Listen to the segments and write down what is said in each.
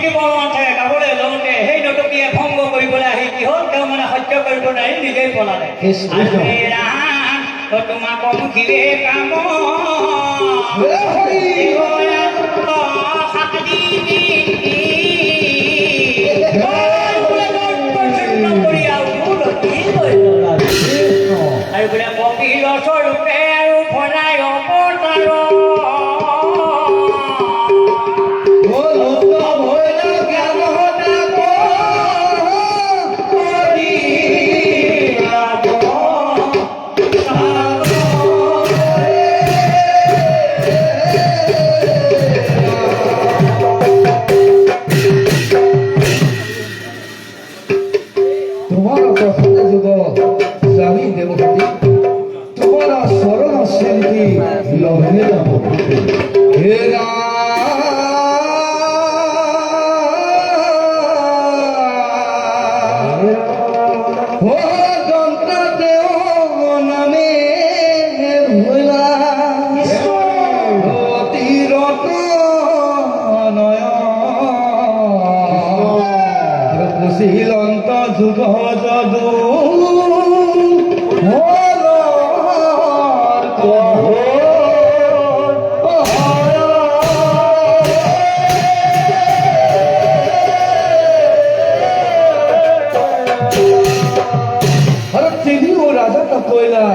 নীতি বৰ্মনে গাবলৈ লওঁতে সেই নটকীয়ে ভংগ কৰিবলৈ আহি কি হ'ল তেওঁ মানে সহ্য কৰিব নোৱাৰি নিজেই পলালে তোমাক মুখিৰে কাম আৰু বোলে কপিল স্বৰূপে আৰু ভৰাই অৱতাৰ শিলন্ত যুগ যদু ৰাজা কইলা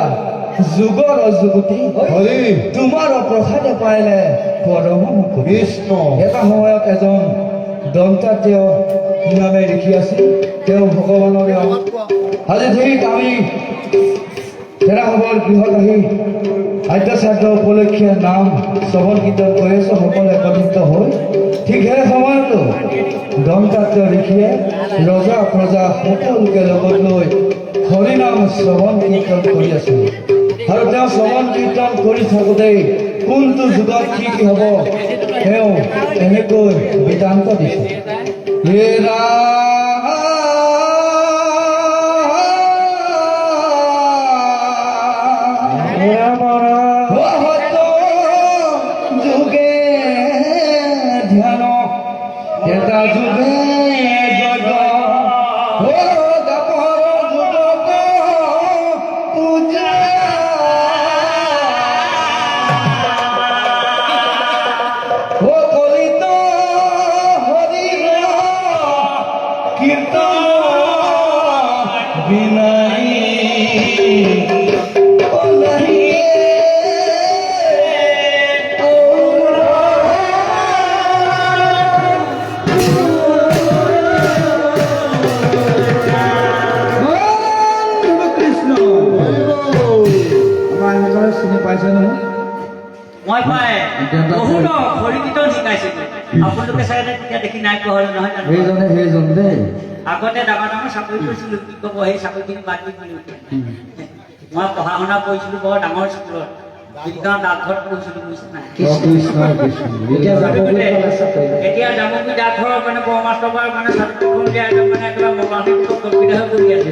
যুগৰ যুগতী হৰি তোমাৰ প্ৰসাদে পাইলে পৰম কৃষ্ণ এটা সময়ত এজন দন্তাত্য নামে লিখি আছে তেওঁ ভগৱানৰ আজি ঠিক আমি তেৰাসবৰ গৃহত আহি আদ্য শ্ৰাদ্ধ উপলক্ষে নাম শ্ৰৱণ কীৰ্তন কৰি আছো সকলো একত্ৰিত হৈ ঠিক সেই সময়তো দন্তাত্য লিখিয়ে ৰজা প্ৰজা সকলোকে লগত লৈ হৰিনাম শ্ৰৱণ কীৰ্তন কৰি আছে আৰু তেওঁ শ্ৰৱণ কীৰ্তন কৰি থাকোঁতেই কোনটো যুগত কি কি হ'ব তেওঁ এনেকৈ বিতান্ত দিছে যুগে ধ্যান এটা যুগে মই পাই বহুত হৰি কীৰ্তন শিকাইছিলোঁ আপোনালোকে চাগে তেতিয়া দেখি নাই পোৱা হ'ল নহয় সেইজন দেই আগতে ডাঙৰ ডাঙৰ চাকৰি কৰিছিলোঁ কি ক'ব সেই চাকৰিখিনি বাদ দি দিলোঁ মই পঢ়া শুনা কৰিছিলোঁ বৰ ডাঙৰ স্কুলত বিজ্ঞান ডাকঘৰত পঢ়িছিলোঁ বুজিছে নাই এতিয়া জামুগুৰি ডাকঘৰৰ মানে বৰমাষ্টৰ মানে ছাত্ৰখন দিয়া মানে একেবাৰে মোবাইলটো কম্পিউটাৰ হৈ পৰি আছে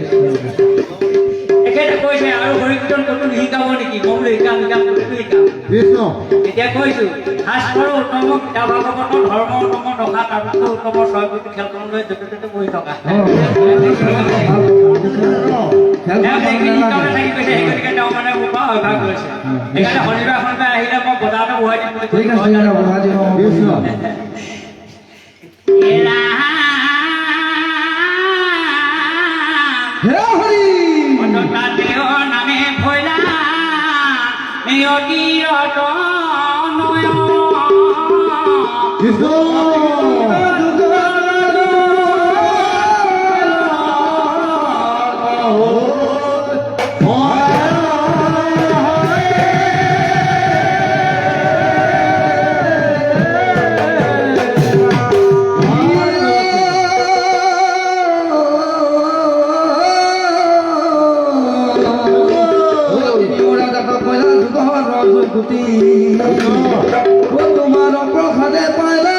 এখেতে কৈছে আৰু হৰি কীৰ্তন ক'তো নিশিকাব নেকি মই বোলো শিকাম ক'তো শিকাম এতিয়া কৈছোঁ শাস্ত্ৰৰ উত্তম কিতাপ ভাগৱতৰ ধৰ্ম উত্তম ৰখা তাৰপিছত উত্তম ছয়পুতি খেলখন লৈ য'তে ত'তে বহি থকা সেইগতিকে তেওঁ মানে মোৰ পৰা অভ্যাস কৰিছে সেইকাৰণে শনিবাৰ আহিলে মই বজাৰতে বহাই দিম নামে ভৈলা নিয়তিৰত নয় তোমাৰ প্ৰসাদে পাইলা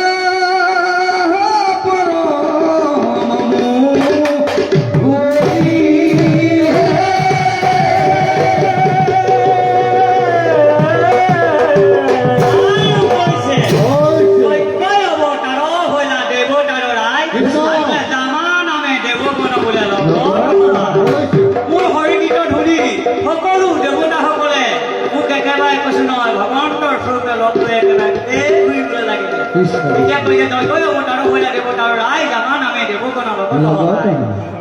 ঘূৰিবলৈ লাগিলে এতিয়া কৈছে দৈতৈ অৱতাৰো হৈ লাগে অৱতাৰ ৰাই জানা নামে দেৱগণ লগত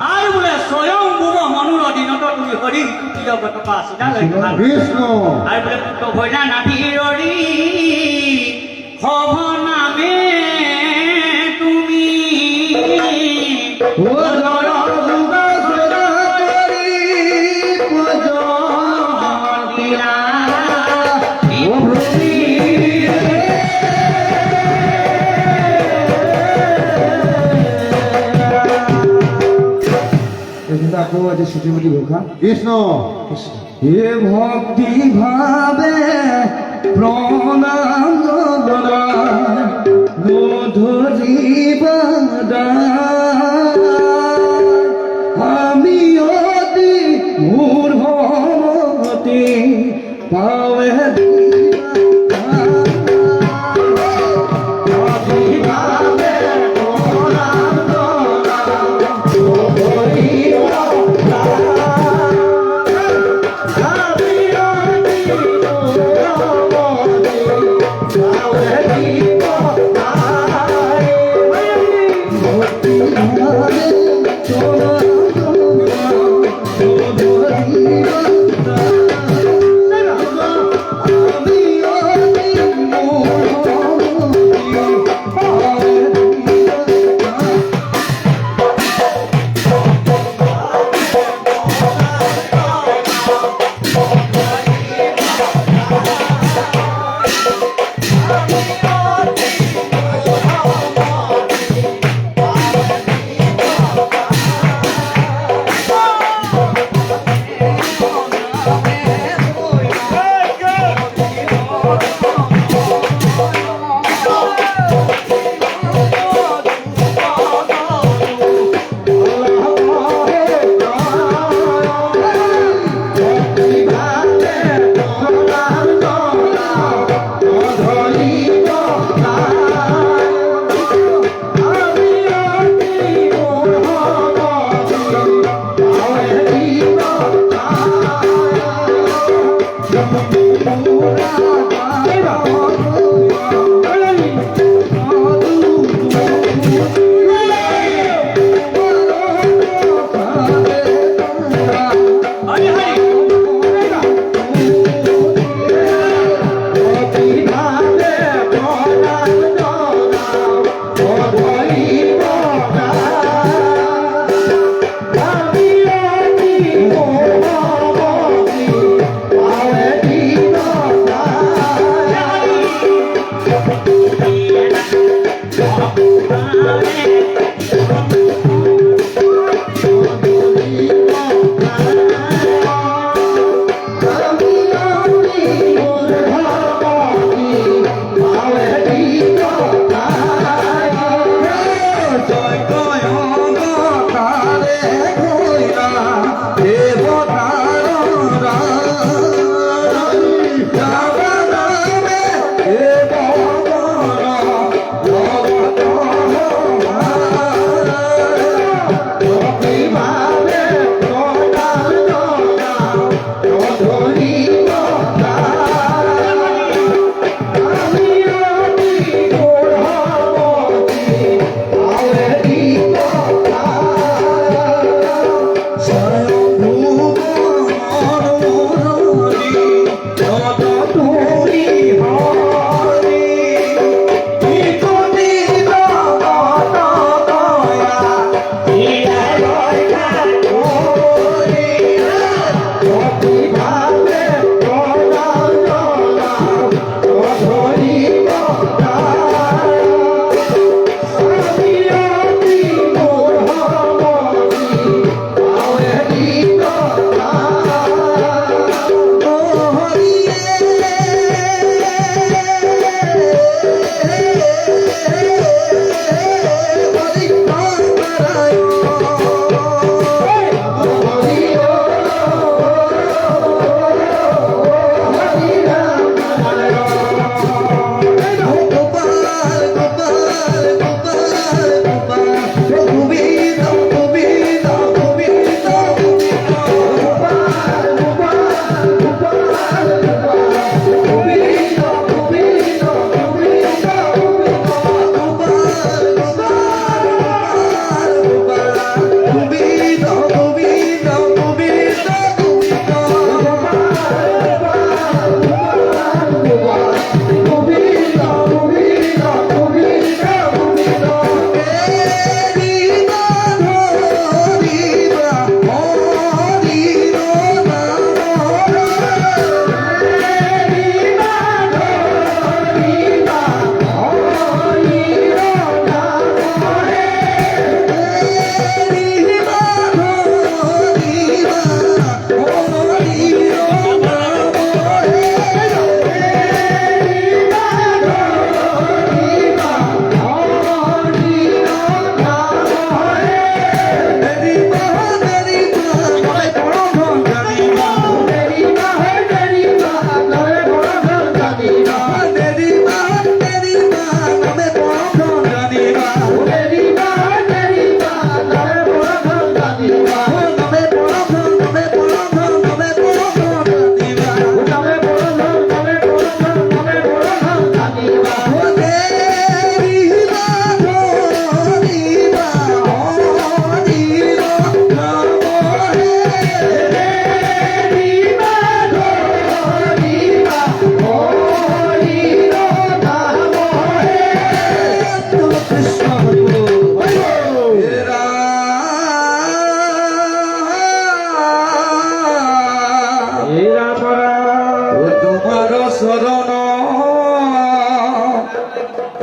আৰু বোলে স্বয়ং মোৰ মনুৰ অধীনত তুমি হৰি জগত আছিলা বিষ্ণু আৰু বোলে পুত্ৰ ভৈনা নাভিৰৰি সভ নামে তুমি আকৌ আজি শ্ৰুতিমতী ঘোষা বিষ্ণু হে ভক্তি ভাবে প্ৰণাম গধূলি আমি অতি মূৰ্তি পাৱে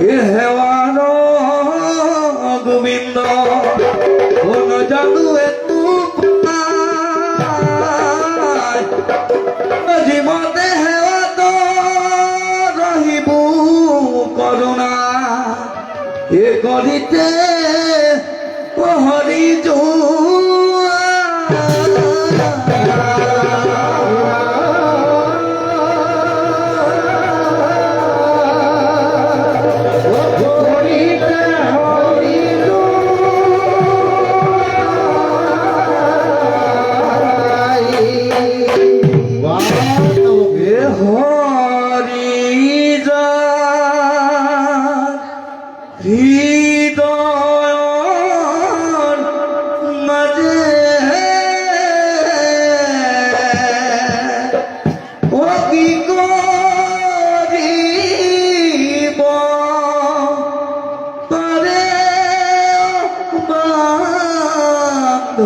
এ হেওয়ার গোবিন্দ কোন জাদু একটু জীবতে হেওয়া তো রহিব করুণা এ করিতে হরি হৃদয় মাঝে ও কি করিব পারে বান্ধ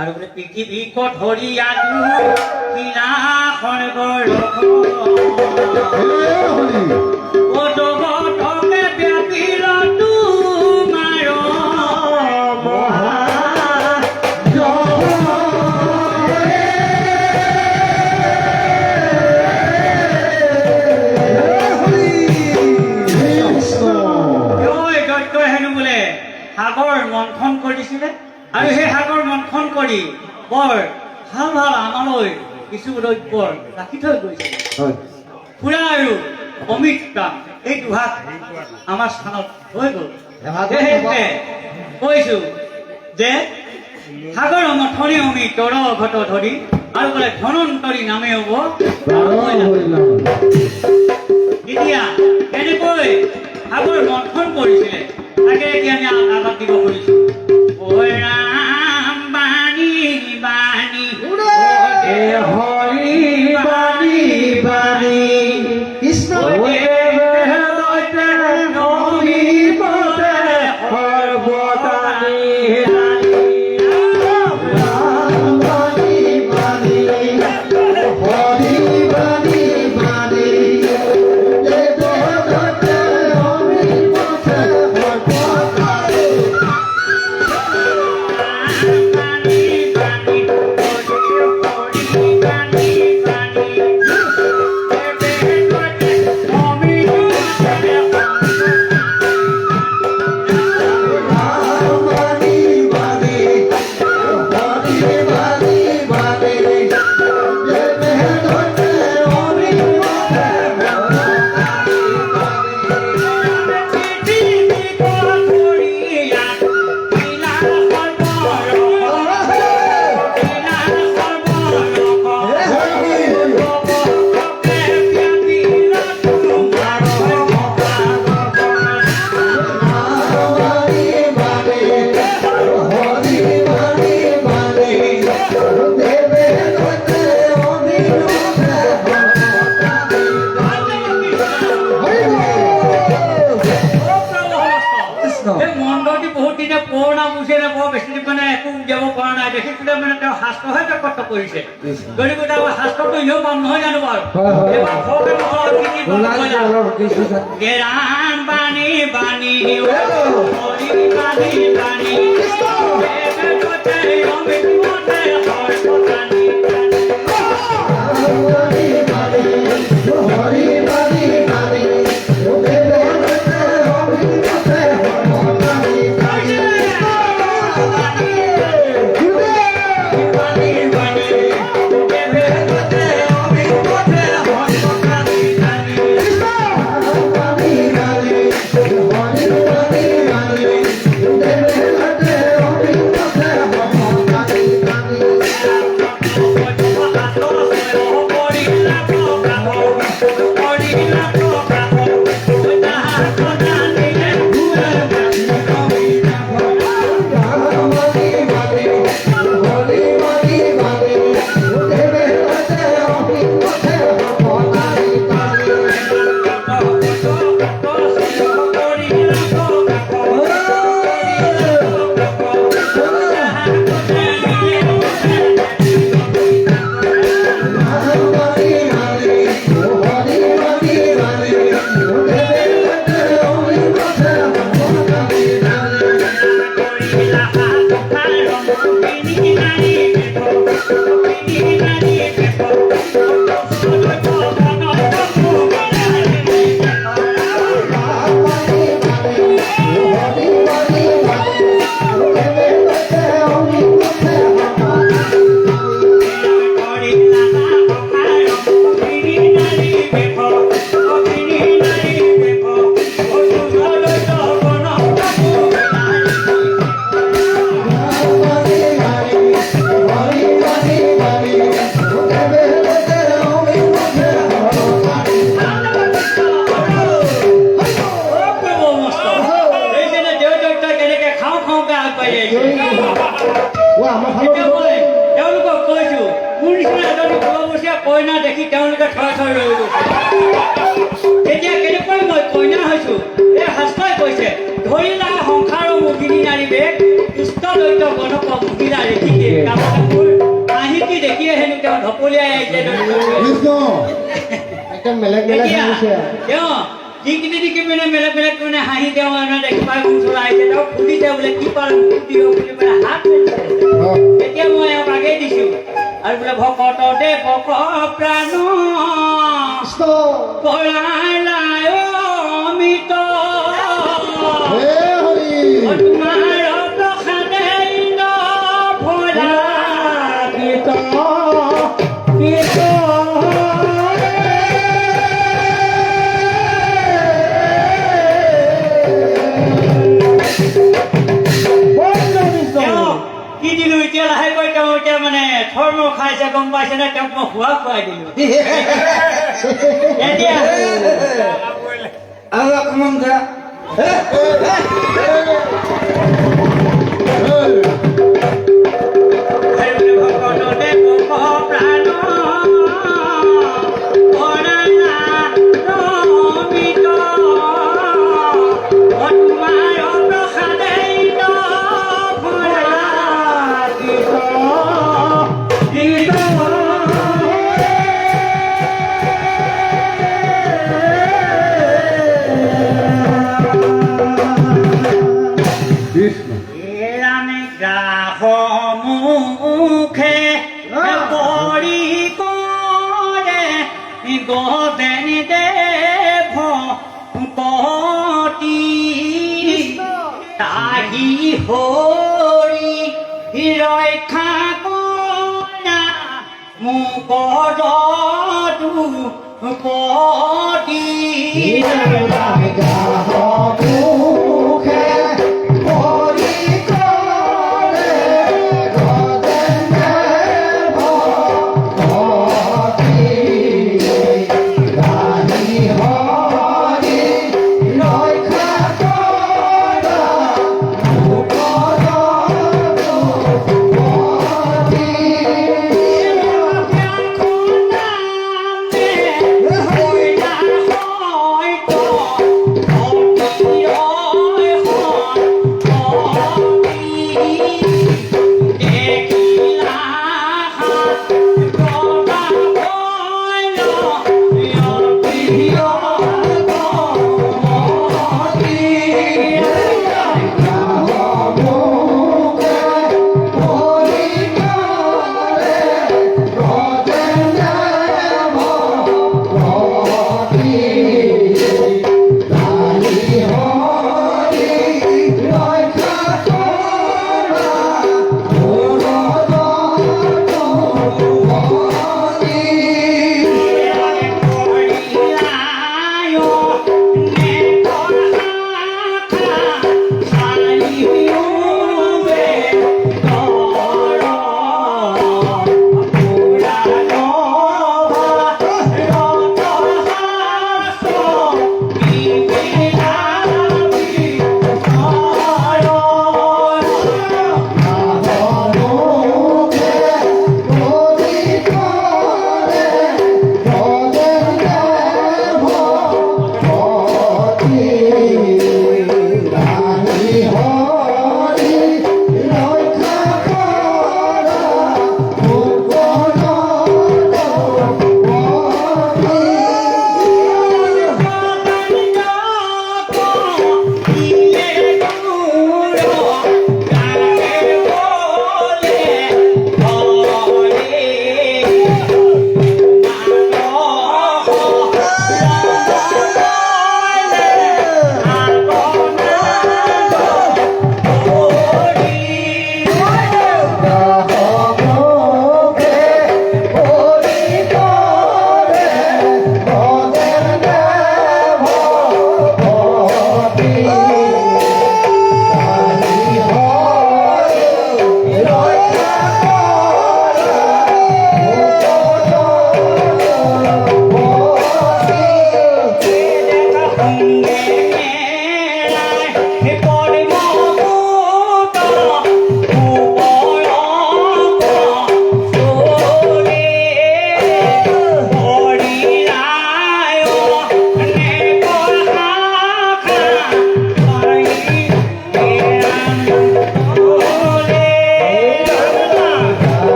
আৰু বোলে পৃথিৱী কঠৰি আজু কিনা খড়গৰ অজগতকে ব্যাপিল তোমাৰ হেনো বোলে সাগৰ মন্থন কৰিছিলে আৰু সেই সাগৰ মন্থন কৰি বৰ ভাল ভাল আমালৈ কিছু দ্ৰব্য ৰাখি থৈ গৈছে ফুৰা আৰু অমিত কাম এই দুভাগ আমাৰ স্থানত হৈ গ'ল। সেয়েহে কৈছো যে সাগৰ মথনি অমি তৰ ঘট ধৰি আৰু বোলে ধনন্তৰী নামে হ'ব। এতিয়া কেনেকৈ সাগৰ মন্থন কৰিছিলে তাকে এতিয়া আমি আঘাত দিব খুজিছো। ৰাম বাণী বাণী হৰি বাণী বাণী কৃষ্ণ বুঢ়া বুজিলে বৰ বেছি মানে একো উলিয়াব পৰা নাই দেখিছিলে মানে তেওঁ শাস্ত্ৰহে তেওঁ কষ্ট কৰিছে গতিকে তেওঁ শাস্ত্ৰটো এনেও পাম নহয় জানো বাৰু এইবাৰ ভকে গেৰাম বাণী বাণী হৰি বাণী বাণী কইনা দেখি তেওঁলোকে থৰ থৰ ৰৈ গৈছে এতিয়া কেনেকৈ মই কইনা হৈছো এই শাস্ত্ৰই কৈছে ধৰিলা সংসাৰৰ মোহিনী নাৰী বেগ দুষ্ট দৈত্য গণক মহিলা ৰেখিকে কামবোৰ আহিকি দেখিয়ে হেনো তেওঁ ঢপলিয়াই আহিছে যিখিনি দেখি মানে বেলেগ বেলেগ মানে হাঁহি তেওঁ দেখি পাই মোৰ ওচৰলৈ আহিছে তেওঁ সুধিছে বোলে কি পাৰোঁ দিয়ক বুলি মানে হাত এতিয়া মই এওঁক আগেই দিছোঁ আৰু বোলে ভকত দে ভক প্ৰাণ পৰালাই অমিত তোমাৰ প্ৰসাদে ভৰা গীত গীত কি দিলো এতিয়া লাহেকৈ তেওঁ এতিয়া মানে ধৰ্ম খাইছে গম পাইছে নে তেওঁক মই খোৱা খুৱাই দিলো এতিয়া আৰু অকণমান যা মুখে পৰি কৰে গদেন দেভ পতি তাহি হৰি ৰক্ষা কৰা মুকৰদু পতি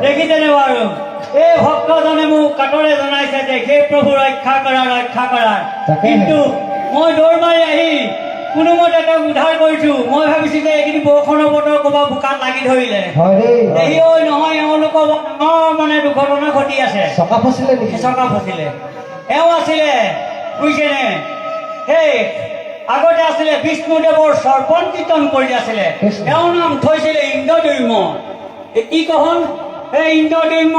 দেখিছেনে বাৰু এই ভক্তজনে মোক কাটৰে জনাইছে যে হে প্ৰভু ৰক্ষা কৰা কিন্তু মই দৌৰ মাৰি আহি কোনোমতে তেওঁক উদ্ধাৰ কৰিছো। মই ভাবিছো যে এইখিনি বৰষুণৰ বতৰ ক'ৰবাত বোকাত লাগি ধৰিলে দেহি ঐ নহয় এওঁলোকৰ ডাঙৰ মানে দুৰ্ঘটনা ঘটি আছে। চকা ফচিলে নেকি? চকা ফচিলে। এওঁ আছিলে বুজিছেনে সেই আগতে আছিলে বিষ্ণুদেৱৰ সৰ্পণ কীৰ্তন কৰি আছিলে। এওঁৰ নাম থৈছিলে ইন্দ্ৰদৈম্য। কি কহন এই ইন্দ্ৰদৈম্য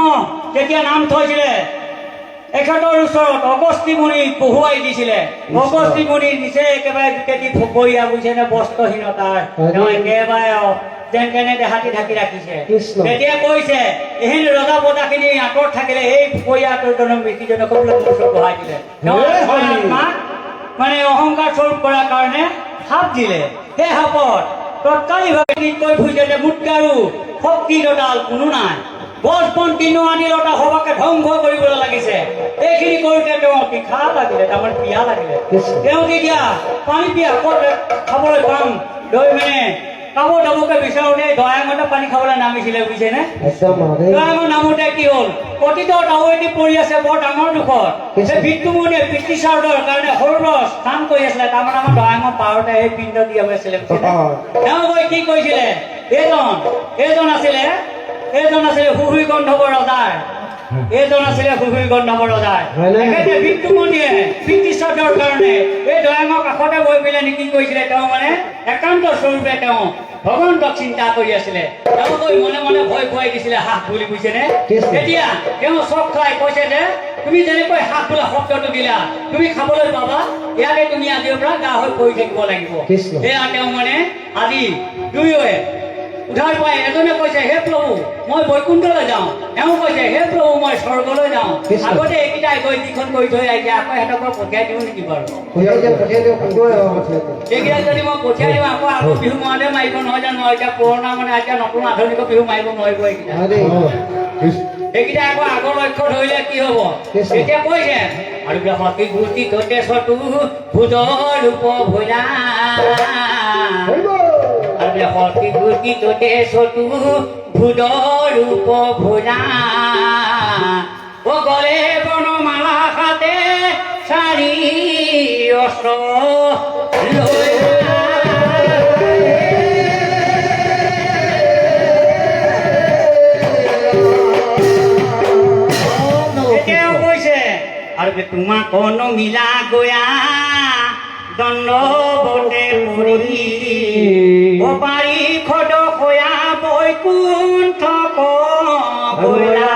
যেতিয়া নাম থৈছিলে এখেতৰ ওচৰত অগস্তি মুনি পঢ়ুৱাই দিছিলে। অগস্তি মুনি দিছে একেবাৰে গোটেই ফকৰীয়া বুজিছেনে বস্ত্ৰহীনতাৰ তেওঁ একেবাৰে যেন তেনে দেহাতি ঢাকি ৰাখিছে। তেতিয়া কৈছে এইখিনি ৰজা বজাখিনি আঁতৰত থাকিলে এই ফকৰীয়া ব্যক্তিজনক ওচৰত বহাই দিলে। মানে অহংকাৰ স্বৰূপ কৰাৰ কাৰণে সাপ দিলে। সেই সাপত তৎকালীভাৱে ঠিক কৈ ফুৰিছে যে মুটকাৰো শক্তি দদাল কোনো নাই গছ বন কিনো আনি লতা সবাকে ধ্বংস কৰিবলৈ লাগিছে এইখিনি কৰোঁতে তেওঁ পিঠা লাগিলে তাৰমানে পিয়া লাগিলে তেওঁ তেতিয়া পানী পিয়া ক'ত খাবলৈ পাম লৈ মানে কাবো দাবুকে বিচাৰোঁতে দয়াঙতে পানী খাবলৈ নামিছিলে বুজিছেনে দয়াঙৰ নামোতে কি হ'ল অতীত ডাৱৈটি পৰি আছে বৰ ডাঙৰ দুখত সেই বিতুমণিয়ে ব্ৰিটিছাৰৰ কাৰণে সৰুবৰ স্থান কৰি আছিলে তাৰমানে আমাৰ দয়াঙৰ পাৰতে সেই পিণ্ড দিয়া হৈছিলে তেওঁ গৈ কি কৈছিলে এইজন আছিলে সুহুৰি গন্ধৰ্ব ৰজাৰ এইজন আছিলে সুহুৰি গন্ধৰ্ব ৰজাৰ তেখেতে বিতুমণিয়ে ব্ৰিটিছৰ কাৰণে এই দয়াঙৰ কাষতে গৈ পেলাই নীতি কৰিছিলে তেওঁ মানে একান্ত স্বৰূপে তেওঁ ভগৱন্তক চিন্তা কৰি আছিলে তেওঁ গৈ মনে মনে ভয় খুৱাই দিছিলে হাঁহ বুলি বুজিছেনে এতিয়া তেওঁ চক খাই কৈছে যে তুমি যেনেকৈ হাঁহ বোলা শব্দটো দিলা তুমি খাবলৈ পাবা ইয়াতে তুমি আজিৰ পৰা গা হৈ পৰি থাকিব লাগিব এয়া তেওঁ মানে আজি দুয়োৱে উঠাৰ পাই এজনে কৈছে হে প্ৰভু মই বৈকুণ্ঠলৈ যাওঁ তেওঁ কৈছে হে প্ৰভু মই স্বৰ্গলৈ যাওঁ আগতে এইকেইটাই গৈ যিখন কৰি থৈ আহিছে আকৌ সিহঁতৰ পৰা পঠিয়াই দিওঁ নেকি বাৰু এইকেইটাই যদি মই পঠিয়াই দিওঁ আকৌ বিহু মাৰোঁতে মাৰিব নহয় জানো এতিয়া পুৰণা মানে এতিয়া নতুন আধুনিক বিহু মাৰিব নোৱাৰিব এইকেইটা এইকেইটা আকৌ আগৰ লক্ষ্য ধৰিলে কি হব এতিয়া কৈছে আৰু সতী গুটি ততে চতু ভূতৰ ৰূপ ভোলা সতী গুটি ততে চতু ভূতৰ ৰূপ ভোলা গলে বনমালা হাতে চাৰি অস্ত্ৰ লৈ আৰু তোমাক কোনো মিলা গয়া দণ্ডবতে পৰি পাৰি খদ খয়া বৈকুণ্ঠ কলা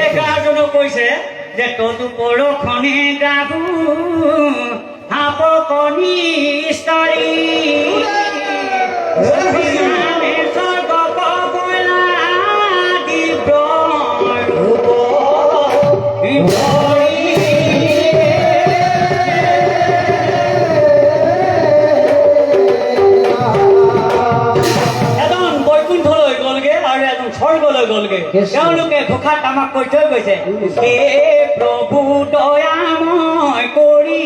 এগাৰজনক কৈছে যে তদু পৰখনে গাবু আপনি স্তৰী স্বৰ্গ কবলা দিব এজন বৈকুণ্ঠলৈ গলগে আৰু এজন স্বৰ্গলৈ গলগে তেওঁলোকে ঘোষাত আমাক কৈ থৈ গৈছে হে প্ৰভু দয়াময় কৰি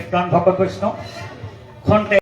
কীৰ্তন ভকত বৈষ্ণৱ খন্তে